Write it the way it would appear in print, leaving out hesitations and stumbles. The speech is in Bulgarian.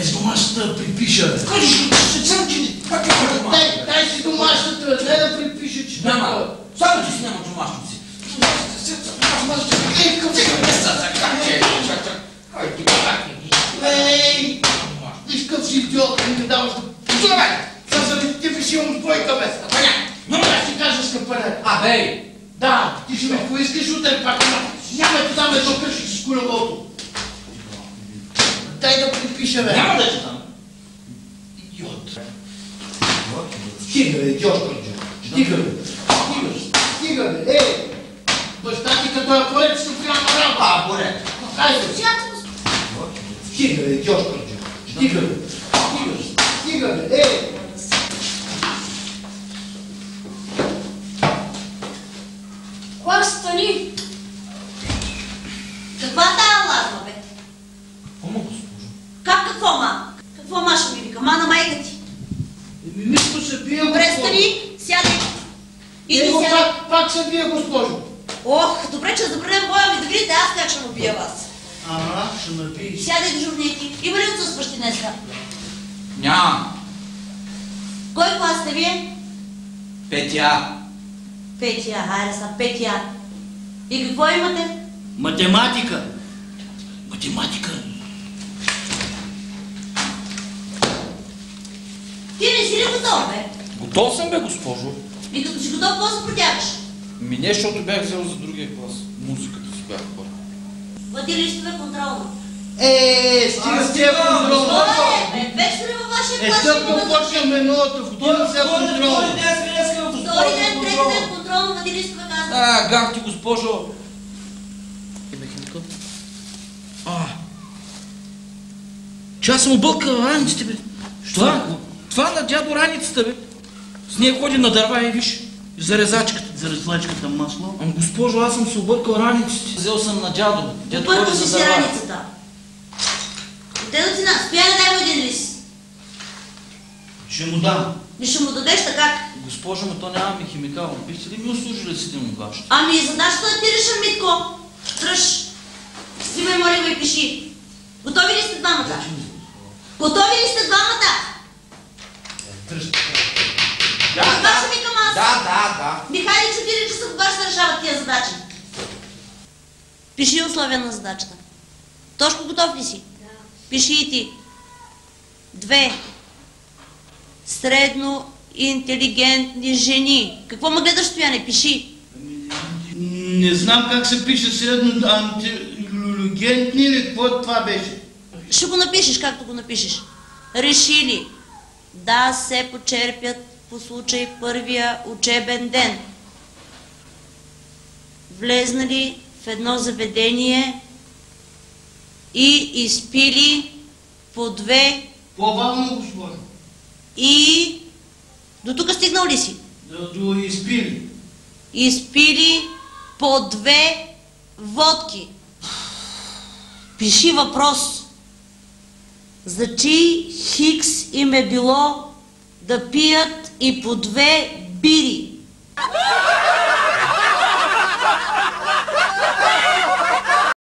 Дай си домашната да припиша, бе. Ще съм, че... Дай си домашната, бе. Дай да припиша, че... Няма. Само, че си няма домашници. Ей, към сега, Ей! Виж къв си идиот, не ми даваш да... Славай! Това заради тебе си имам двойка, бе. Няма да ти кажа, скъпане. Бей! Да, ти ще ме поискаш утре пак. Няма да даме до къщи с колелото. Дай да припиша, бе. Няма да ти дам. Идиот. Стига, бе, идиот, стига, бе. Стига, бе. Ей! Баща ти като е поред, ще трябва работа. Поред. Хайде. Стига, бе, идиот, стига, бе. Стига, бе. Ей! Кой стани? Каква тая лазма, бе? Какво ма, госпожо? Как какво, ма? Какво ма ще ми вика? Ма на майка ти. Нищо се бие, госпожо. Престани, сядай. Иди Него сядай. пак се бие, госпожо. Ох, добре, че забранем боя ми да видите аз как ще му бия вас. Ага, ще напиеш. Сядай дежурники. Има ли отсъстващи днеска? Няма. Кой клас сте вие? Петя. Петия, хайде са, Петия. И какво имате? Математика. Математика. Ти не си ли готов, бе? Готов съм, бе, госпожо. И като си готов, какво се протягаш? Не, защото бях взел за другия клас. Музиката си бях първо. Въди листове контролно. Стига с тия контрол. Вече сме във вашия клас. Тъпко почваме новата година, сега контрол. Втори ден, трети ден контролно, въди листове казвам. Гам ти, госпожо. Че аз съм обълкал раниците, бе. Това на дядо раницата, бе. С нея ходи на дърва и виж. За резачката. За резачката масло. Госпожо, аз съм се объркал раниците. Взел съм на дядо. Объркал си раницата. Отде до цена, Стояне, дай му един лист. Ще му дам. И ще му дадеш така. Госпожо, то нямаме химикал. Бихте ли ми услужили с един от вашите? Ами и задачата да ти реша, Митко. Тръж. Снимай, моля и пиши. Готови ли сте двамата? Готови ли сте двамата? Това ще викам аз. Да. Михайли, 4 часа кога ще решават тия задачи? Пиши условия на задачата. Тошко, готов ли си? Да. Пиши и ти. 2. Средно интелигентни жени. Какво ме гледаш, Стояне? Пиши. Не знам как се пише средно интелигентни или какво това беше. Ще го напишеш, както го напишеш. Решили да се почерпят по случай първия учебен ден. Влезнали в едно заведение и изпили по 2... По-бавно, госпожо. И... До тук стигнал ли си? До изпили. Изпили по 2 водки. Пиши въпрос. За чий хикс им е било да пият и по 2 бири?